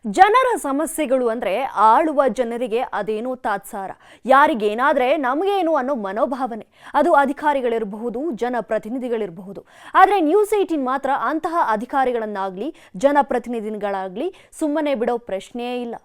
ಜನರ ಸಮಸ್ಯೆಗಳು ಅಂದರೆ ಆಳುವ ಜನರಿಗೆ ಅದೇನೋ ತಾತ್ಸಾರ, ಯಾರಿಗೇನಾದರೆ ನಮಗೇನು ಅನ್ನೋ ಮನೋಭಾವನೆ. ಅದು ಅಧಿಕಾರಿಗಳಿರಬಹುದು, ಜನಪ್ರತಿನಿಧಿಗಳಿರಬಹುದು. ಆದರೆ ನ್ಯೂಸ್18 ಮಾತ್ರ ಅಂತಹ ಅಧಿಕಾರಿಗಳನ್ನಾಗಲಿ ಜನಪ್ರತಿನಿಧಿಗಳಾಗಲಿ ಸುಮ್ಮನೆ ಬಿಡೋ ಪ್ರಶ್ನೆಯೇ ಇಲ್ಲ.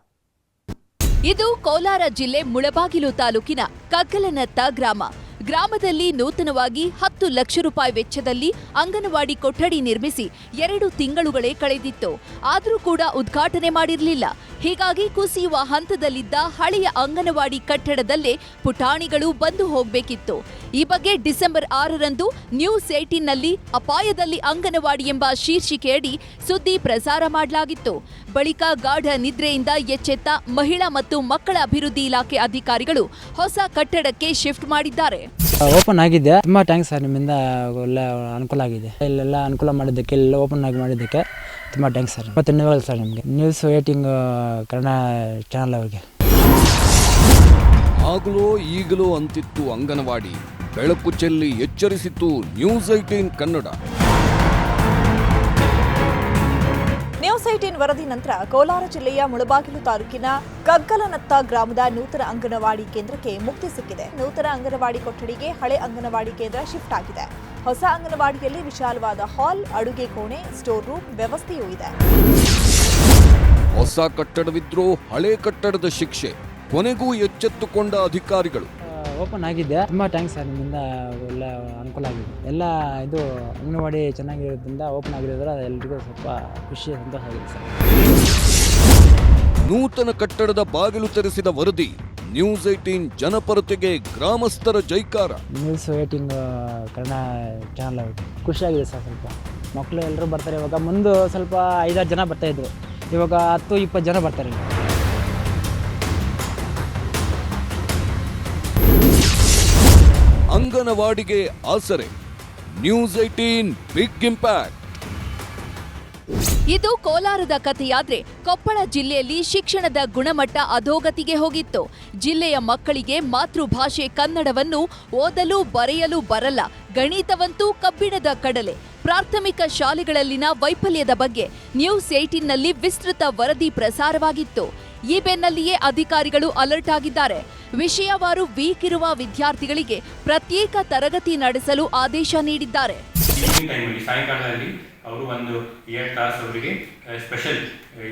ಇದು ಕೋಲಾರ ಜಿಲ್ಲೆ ಮುಳಬಾಗಿಲು ತಾಲೂಕಿನ ಕಗ್ಗಲನತ್ತ ಗ್ರಾಮ. ಗ್ರಾಮದಲ್ಲಿ ನೂತನವಾಗಿ 10 ಲಕ್ಷ ರೂಪಾಯಿ ವೆಚ್ಚದಲ್ಲಿ ಅಂಗನವಾಡಿ ಕೊಠಡಿ ನಿರ್ಮಿಸಿ 2 ತಿಂಗಳುಗಳೇ ಕಳೆದಿತ್ತು. ಆದರೂ ಕೂಡ ಉದ್ಘಾಟನೆ ಮಾಡಿರಲಿಲ್ಲ. ಹೀಗಾಗಿ ಕುಸಿಯುವ ಹಂತದಲ್ಲಿದ್ದ ಹಳೆಯ ಅಂಗನವಾಡಿ ಕಟ್ಟಡದಲ್ಲೇ ಪುಟಾಣಿಗಳು ಬಂದು ಹೋಗಬೇಕಿತ್ತು. ಈ ಬಗ್ಗೆ ಡಿಸೆಂಬರ್ 6ರಂದು ನ್ಯೂಸ್18ನಲ್ಲಿ ಅಪಾಯದಲ್ಲಿ ಅಂಗನವಾಡಿ ಎಂಬ ಶೀರ್ಷಿಕೆಯಡಿ ಸುದ್ದಿ ಪ್ರಸಾರ ಮಾಡಲಾಗಿತ್ತು. ಬಳಿಕ ಗಾಢ ನಿದ್ರೆಯಿಂದ ಎಚ್ಚೆತ್ತ ಮಹಿಳಾ ಮತ್ತು ಮಕ್ಕಳ ಅಭಿವೃದ್ಧಿ ಇಲಾಖೆ ಅಧಿಕಾರಿಗಳು ಹೊಸ ಕಟ್ಟಡಕ್ಕೆ ಶಿಫ್ಟ್ ಮಾಡಿದ್ದಾರೆ. ಓಪನ್ ಆಗಿದೆ. ತುಂಬಾ ಥ್ಯಾಂಕ್ಸ್ ಸರ್, ನಿಮ್ಮಿಂದ ಒಳ್ಳೆ ಅನುಕೂಲ ಆಗಿದೆ. ಇಲ್ಲೆಲ್ಲ ಅನುಕೂಲ ಮಾಡಿದ್ದಕ್ಕೆ, ಇಲ್ಲೆಲ್ಲ ಓಪನ್ ಆಗಿ ಮಾಡಿದ್ದಕ್ಕೆ ತುಂಬ ಥ್ಯಾಂಕ್ಸ್ ಸರ್. ಮತ್ತು ಧನ್ಯವಾದ ಸರ್ ನಿಮಗೆ, ನ್ಯೂಸ್18 ಕನ್ನಡ ಚಾನಲ್ ಅವರಿಗೆ. ಆಗಲೋ ಈಗಲೋ ಅಂತಿತ್ತು ಅಂಗನವಾಡಿ, ಬೆಳಕು ಚೆಲ್ಲಿ ಎಚ್ಚರಿಸಿತ್ತು ನ್ಯೂಸ್18 ಕನ್ನಡ. ನ್ಯೂಸ್18 ವರದಿ ನಂತರ ಕೋಲಾರ ಜಿಲ್ಲೆಯ ಮುಳಬಾಗಿಲು ತಾಲೂಕಿನ ಕಗ್ಗಲನತ್ತ ಗ್ರಾಮದ ನೂತನ ಅಂಗನವಾಡಿ ಕೇಂದ್ರಕ್ಕೆ ಮುಕ್ತಿ ಸಿಕ್ಕಿದೆ. ನೂತನ ಅಂಗನವಾಡಿ ಕೊಠಡಿಗೆ ಹಳೆ ಅಂಗನವಾಡಿ ಕೇಂದ್ರ ಶಿಫ್ಟ್ ಆಗಿದೆ. ಹೊಸ ಅಂಗನವಾಡಿಯಲ್ಲಿ ವಿಶಾಲವಾದ ಹಾಲ್, ಅಡುಗೆ ಕೋಣೆ, ಸ್ಟೋರ್ ರೂಮ್ ವ್ಯವಸ್ಥೆಯೂ ಇದೆ. ಹೊಸ ಕಟ್ಟಡವಿದ್ರೂ ಹಳೆ ಕಟ್ಟಡದ ಶಿಕ್ಷೆ, ಕೊನೆಗೂ ಎಚ್ಚೆತ್ತುಕೊಂಡ ಅಧಿಕಾರಿಗಳು. ಓಪನ್ ಆಗಿದೆ. ತುಂಬ ಥ್ಯಾಂಕ್ಸ್ ಸರ್, ನಿಮ್ಮಿಂದ ಒಳ್ಳೆ ಅನುಕೂಲ ಆಗಿದೆ. ಎಲ್ಲ ಇದು ಅಂಗನವಾಡಿ ಚೆನ್ನಾಗಿರೋದ್ರಿಂದ ಓಪನ್ ಆಗಿರೋದ್ರ ಎಲ್ರಿಗೂ ಸ್ವಲ್ಪ ಖುಷಿ, ಸಂತೋಷ ಆಗಿದೆ ಸರ್. ನೂತನ ಕಟ್ಟಡದ ಬಾಗಿಲು ತೆರೆಸಿದ ವರದಿ, ನ್ಯೂಸ್18 ಜನಪರತೆಗೆ ಗ್ರಾಮಸ್ಥರ ಜೈಕಾರ. ನ್ಯೂಸ್18 ಕನ್ನಡ ಚಾನಲ್ ಅವರಿಗೆ ಖುಷಿಯಾಗಿದೆ ಸರ್. ಸ್ವಲ್ಪ ಮಕ್ಕಳು ಎಲ್ಲರೂ ಬರ್ತಾರೆ. ಇವಾಗ ಮುಂದೆ ಸ್ವಲ್ಪ 5-6 ಜನ ಬರ್ತಾಯಿದ್ರು, ಇವಾಗ 10-20 ಜನ ಬರ್ತಾರೆ. ಅಂಗನವಾಡಿಗೆ ಆಸರೆ, ನ್ಯೂಸ್18 ಬಿಗ್ ಇಂಪ್ಯಾಕ್ಟ್. ಇದು ಕೋಲಾರದ ಕಥೆಯಾದ್ರೆ ಕೊಪ್ಪಳ ಜಿಲ್ಲೆಯಲ್ಲಿ ಶಿಕ್ಷಣದ ಗುಣಮಟ್ಟ ಅಧೋಗತಿಗೆ ಹೋಗಿತ್ತು. ಜಿಲ್ಲೆಯ ಮಕ್ಕಳಿಗೆ ಮಾತೃಭಾಷೆ ಕನ್ನಡವನ್ನು ಓದಲು ಬರೆಯಲು ಬರಲ್ಲ, ಗಣಿತವಂತೂ ಕಬ್ಬಿಣದ ಕಡಲೆ. ಪ್ರಾಥಮಿಕ ಶಾಲೆಗಳಲ್ಲಿನ ವೈಫಲ್ಯದ ಬಗ್ಗೆ ನ್ಯೂಸ್18ನಲ್ಲಿ ವಿಸ್ತೃತ ವರದಿ ಪ್ರಸಾರವಾಗಿತ್ತು. ಈ ಬೆನ್ನಲ್ಲಿಯೇ ಅಧಿಕಾರಿಗಳು ಅಲರ್ಟ್ ಆಗಿದ್ದಾರೆ. ವಿಷಯವಾರು ವೀಕ್ ಇರುವ ವಿದ್ಯಾರ್ಥಿಗಳಿಗೆ ಪ್ರತ್ಯೇಕ ತರಗತಿ ನಡೆಸಲು ಆದೇಶ ನೀಡಿದ್ದಾರೆ. ಸಾಯಂಕಾಲದಲ್ಲಿ ಅವರು ಒಂದು 2 ಕ್ಲಾಸ್ ಅವರಿಗೆ ಸ್ಪೆಷಲ್,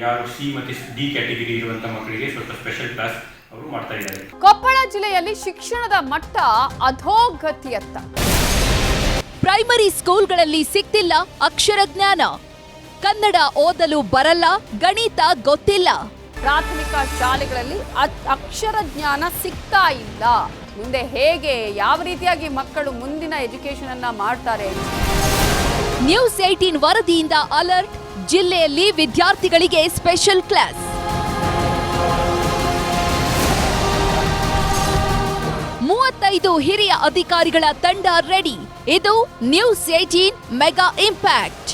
ಯಾರು ಸಿ ಮತ್ತು ಡಿ ಕ್ಯಾಟಗರಿ ಇರುವಂತ ಮಕ್ಕಳಿಗೆ ಸ್ವಲ್ಪ ಸ್ಪೆಷಲ್ ಕ್ಲಾಸ್ ಅವರು ಮಾಡ್ತಾ ಇದ್ದಾರೆ. ಕೊಪ್ಪಳ ಜಿಲ್ಲೆಯಲ್ಲಿ ಶಿಕ್ಷಣದ ಮಟ್ಟ ಅಧೋಗತಿಯತ್ತ. ಪ್ರೈಮರಿ ಸ್ಕೂಲ್ಗಳಲ್ಲಿ ಸಿಗ್ತಿಲ್ಲ ಅಕ್ಷರ ಜ್ಞಾನ, ಕನ್ನಡ ಓದಲು ಬರಲ್ಲ, ಗಣಿತ ಗೊತ್ತಿಲ್ಲ. ಪ್ರಾಥಮಿಕ ಶಾಲೆಗಳಲ್ಲಿ ಅಕ್ಷರ ಜ್ಞಾನ ಸಿಗ್ತಾ ಇಲ್ಲ. ಮುಂದೆ ಹೇಗೆ, ಯಾವ ರೀತಿಯಾಗಿ ಮಕ್ಕಳು ಮುಂದಿನ ಎಜುಕೇಶನ್ ಅನ್ನ ಮಾಡ್ತಾರೆ? ನ್ಯೂಸ್18 ವರದಿಯಿಂದ ಅಲರ್ಟ್, ಜಿಲ್ಲೆಯಲ್ಲಿ ವಿದ್ಯಾರ್ಥಿಗಳಿಗೆ ಸ್ಪೆಷಲ್ ಕ್ಲಾಸ್. 35 ಹಿರಿಯ ಅಧಿಕಾರಿಗಳ ತಂಡ ರೆಡಿ. ಇದು ನ್ಯೂಸ್18 ಮೆಗಾ ಇಂಪ್ಯಾಕ್ಟ್.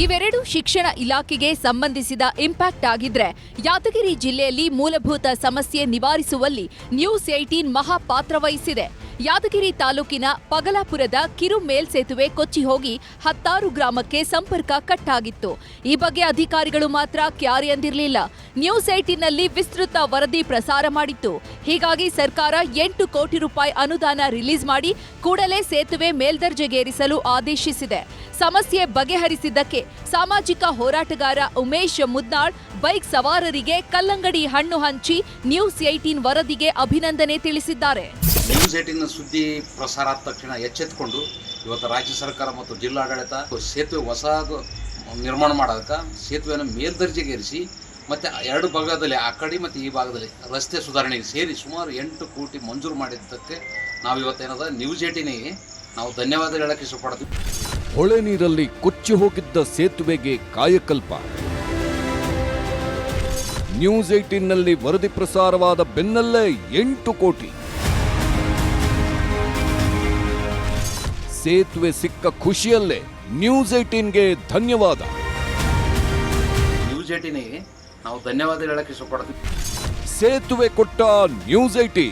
ಇವೆರಡು ಶಿಕ್ಷಣ ಇಲಾಖೆಗೆ ಸಂಬಂಧಿಸಿದ ಇಂಪ್ಯಾಕ್ಟ್ ಆಗಿದ್ರೆ, ಯಾದಗಿರಿ ಜಿಲ್ಲೆಯಲ್ಲಿ ಮೂಲಭೂತ ಸಮಸ್ಯೆ ನಿವಾರಿಸುವಲ್ಲಿ ನ್ಯೂಸ್18 ಮಹಾಪಾತ್ರ ವಹಿಸಿದೆ. ಯಾದಗಿರಿ ತಾಲೂಕಿನ ಪಗಲಾಪುರದ ಕಿರು ಮೇಲ್ಸೇತುವೆ ಕೊಚ್ಚಿ ಹೋಗಿ 10 ಗ್ರಾಮಕ್ಕೆ ಸಂಪರ್ಕ ಕಟ್ಟಾಗಿತ್ತು. ಈ ಬಗ್ಗೆ ಅಧಿಕಾರಿಗಳು ಮಾತ್ರ ಕ್ಯಾರೆ ಅಂದಿರಲಿಲ್ಲ. ನ್ಯೂಸ್18ನಲ್ಲಿ ವಿಸ್ತೃತ ವರದಿ ಪ್ರಸಾರ ಮಾಡಿತ್ತು. ಹೀಗಾಗಿ ಸರ್ಕಾರ 8 ಕೋಟಿ ರೂಪಾಯಿ ಅನುದಾನ ರಿಲೀಸ್ ಮಾಡಿ ಕೂಡಲೇ ಸೇತುವೆ ಮೇಲ್ದರ್ಜೆಗೇರಿಸಲು ಆದೇಶಿಸಿದೆ. ಸಮಸ್ಯೆ ಬಗೆಹರಿಸಿದ್ದಕ್ಕೆ ಸಾಮಾಜಿಕ ಹೋರಾಟಗಾರ ಉಮೇಶ್ ಮುದ್ನಾಳ್ ಬೈಕ್ ಸವಾರರಿಗೆ ಕಲ್ಲಂಗಡಿ ಹಣ್ಣು ಹಂಚಿ ನ್ಯೂಸ್18 ವರದಿಗೆ ಅಭಿನಂದನೆ ತಿಳಿಸಿದ್ದಾರೆ. ನ್ಯೂಸ್18 ಸುದ್ದಿ ಪ್ರಸಾರ ಆದ ತಕ್ಷಣ ಎಚ್ಚೆತ್ತುಕೊಂಡು ಇವತ್ತು ರಾಜ್ಯ ಸರ್ಕಾರ ಮತ್ತು ಜಿಲ್ಲಾಡಳಿತ ಸೇತುವೆ ಹೊಸ ನಿರ್ಮಾಣ ಮಾಡೋದಕ್ಕೆ ಸೇತುವೆಯನ್ನು ಮೇಲ್ದರ್ಜೆಗೇರಿಸಿ ಮತ್ತು 2 ಭಾಗದಲ್ಲಿ, ಆ ಕಡೆ ಮತ್ತು ಈ ಭಾಗದಲ್ಲಿ ರಸ್ತೆ ಸುಧಾರಣೆಗೆ ಸೇರಿ ಸುಮಾರು 8 ಕೋಟಿ ಮಂಜೂರು ಮಾಡಿದ್ದಕ್ಕೆ ನಾವು ಇವತ್ತೇನದ ನ್ಯೂಸ್18ಗೆ ನಾವು ಧನ್ಯವಾದ ಹೇಳಕ್ಕೆ ಇಷ್ಟಪಡ್ತೀವಿ. ಹೊಳೆ ನೀರಲ್ಲಿ ಕೊಚ್ಚಿ ಹೋಗಿದ್ದ ಸೇತುವೆಗೆ ಕಾಯಕಲ್ಪ. ನ್ಯೂಸ್18ನಲ್ಲಿ ವರದಿ ಪ್ರಸಾರವಾದ ಬೆನ್ನಲ್ಲೇ 8 ಕೋಟಿ. ಸೇತುವೆ ಸಿಕ್ಕ ಖುಷಿಯಲ್ಲೇ ನ್ಯೂಸ್18ಗೆ ಧನ್ಯವಾದ. ನ್ಯೂಸ್18ಗೆ ನಾವು ಧನ್ಯವಾದ ಹೇಳಕ್ಕೆ ಇಷ್ಟಪಡ್ತೀವಿ. ಸೇತುವೆ ಕೊಟ್ಟ ನ್ಯೂಸ್18.